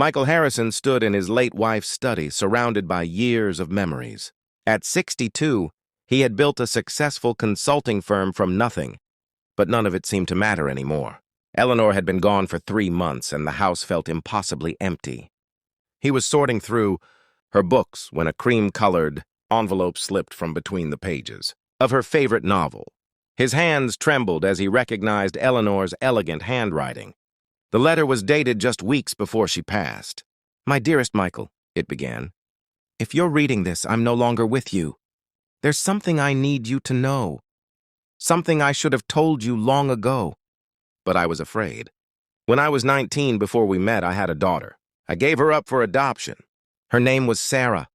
Michael Harrison stood in his late wife's study, surrounded by years of memories. At 62, he had built a successful consulting firm from nothing, but none of it seemed to matter anymore. Eleanor had been gone for 3 months, and the house felt impossibly empty. He was sorting through her books when a cream-colored envelope slipped from between the pages of her favorite novel. His hands trembled as he recognized Eleanor's elegant handwriting. The letter was dated just weeks before she passed. "My dearest Michael," it began, "if you're reading this, I'm no longer with you. There's something I need you to know. Something I should have told you long ago. But I was afraid. When I was 19, before we met, I had a daughter. I gave her up for adoption. Her name was Sarah.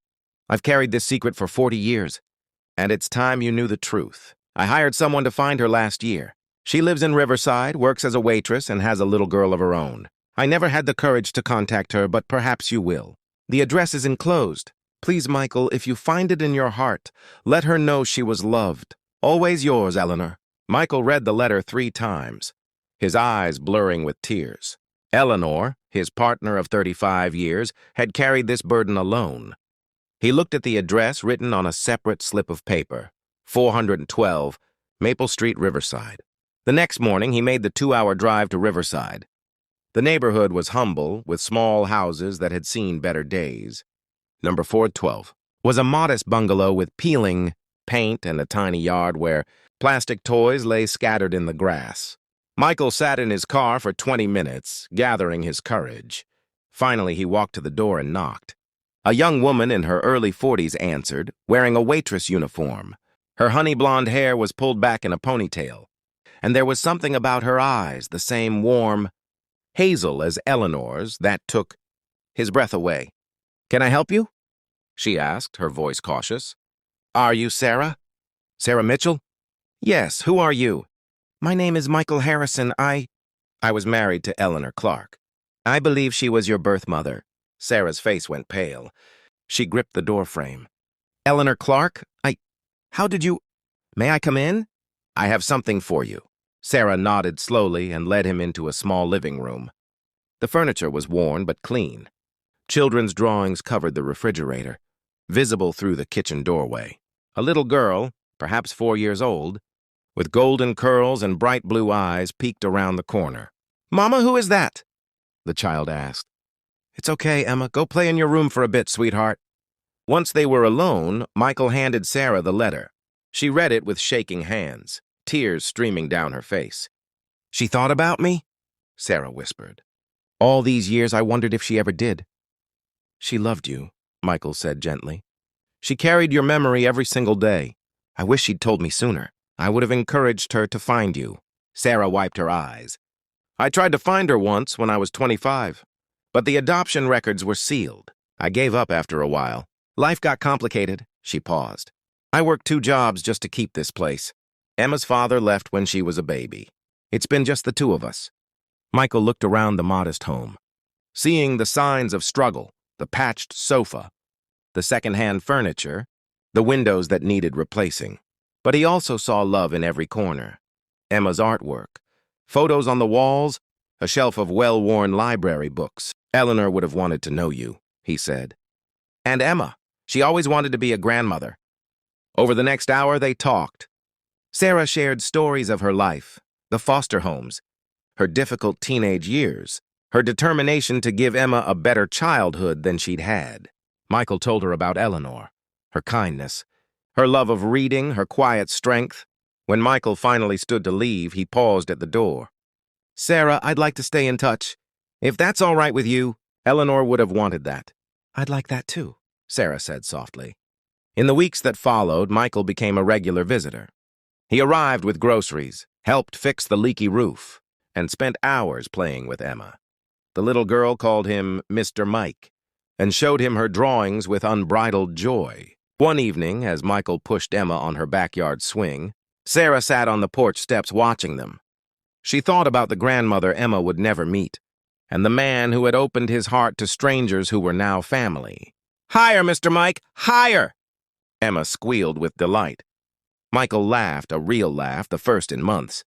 I've carried this secret for 40 years. And it's time you knew the truth. I hired someone to find her last year. She lives in Riverside, works as a waitress, and has a little girl of her own. I never had the courage to contact her, but perhaps you will. The address is enclosed. Please, Michael, if you find it in your heart, let her know she was loved. Always yours, Eleanor." Michael read the letter 3 times, his eyes blurring with tears. Eleanor, his partner of 35 years, had carried this burden alone. He looked at the address written on a separate slip of paper, 412 Maple Street, Riverside. The next morning, he made the 2-hour drive to Riverside. The neighborhood was humble, with small houses that had seen better days. Number 412 was a modest bungalow with peeling paint and a tiny yard where plastic toys lay scattered in the grass. Michael sat in his car for 20 minutes, gathering his courage. Finally, he walked to the door and knocked. A young woman in her early 40s answered, wearing a waitress uniform. Her honey blonde hair was pulled back in a ponytail, and there was something about her eyes, the same warm hazel as Eleanor's, that took his breath away. "Can I help you?" she asked, her voice cautious. "Are you Sarah? Sarah Mitchell?" "Yes, who are you?" "My name is Michael Harrison. I was married to Eleanor Clark. I believe she was your birth mother." Sarah's face went pale. She gripped the doorframe. "Eleanor Clark? How did you— May I come in?" "I have something for you." Sarah nodded slowly and led him into a small living room. The furniture was worn but clean. Children's drawings covered the refrigerator, visible through the kitchen doorway. A little girl, perhaps 4 years old, with golden curls and bright blue eyes, peeked around the corner. "Mama, who is that?" the child asked. "It's okay, Emma. Go play in your room for a bit, sweetheart." Once they were alone, Michael handed Sarah the letter. She read it with shaking hands, tears streaming down her face. "She thought about me?" Sarah whispered. "All these years I wondered if she ever did." "She loved you," Michael said gently. "She carried your memory every single day. I wish she'd told me sooner. I would have encouraged her to find you." Sarah wiped her eyes. "I tried to find her once when I was 25, but the adoption records were sealed. I gave up after a while. Life got complicated." She paused. "I worked 2 jobs just to keep this place. Emma's father left when she was a baby. It's been just the 2 of us." Michael looked around the modest home, seeing the signs of struggle, the patched sofa, the second-hand furniture, the windows that needed replacing. But he also saw love in every corner. Emma's artwork, photos on the walls, a shelf of well-worn library books. "Eleanor would have wanted to know you," he said. "And Emma. She always wanted to be a grandmother." Over the next hour, they talked. Sarah shared stories of her life, the foster homes, her difficult teenage years, her determination to give Emma a better childhood than she'd had. Michael told her about Eleanor, her kindness, her love of reading, her quiet strength. When Michael finally stood to leave, he paused at the door. "Sarah, I'd like to stay in touch. If that's all right with you." Eleanor would have wanted that. "I'd like that too," Sarah said softly. In the weeks that followed, Michael became a regular visitor. He arrived with groceries, helped fix the leaky roof, and spent hours playing with Emma. The little girl called him Mr. Mike and showed him her drawings with unbridled joy. One evening, as Michael pushed Emma on her backyard swing, Sarah sat on the porch steps watching them. She thought about the grandmother Emma would never meet, and the man who had opened his heart to strangers who were now family. "Higher, Mr. Mike, higher!" Emma squealed with delight. Michael laughed, a real laugh, the first in months.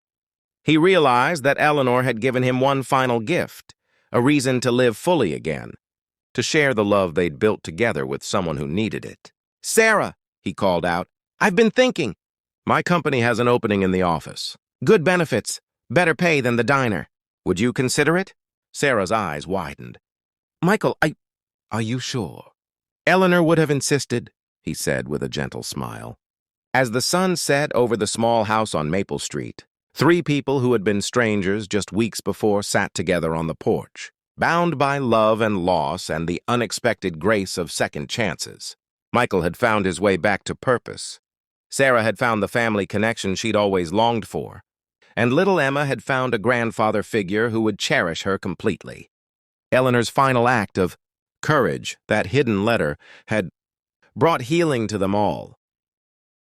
He realized that Eleanor had given him one final gift, a reason to live fully again. to share the love they'd built together with someone who needed it. "Sarah," he called out, "I've been thinking. My company has an opening in the office. Good benefits, better pay than the diner. Would you consider it?" Sarah's eyes widened. "Michael, are you sure?" "Eleanor would have insisted," he said with a gentle smile. As the sun set over the small house on Maple Street, three people who had been strangers just weeks before sat together on the porch, bound by love and loss and the unexpected grace of second chances. Michael had found his way back to purpose. Sarah had found the family connection she'd always longed for, and little Emma had found a grandfather figure who would cherish her completely. Eleanor's final act of courage, that hidden letter, had brought healing to them all.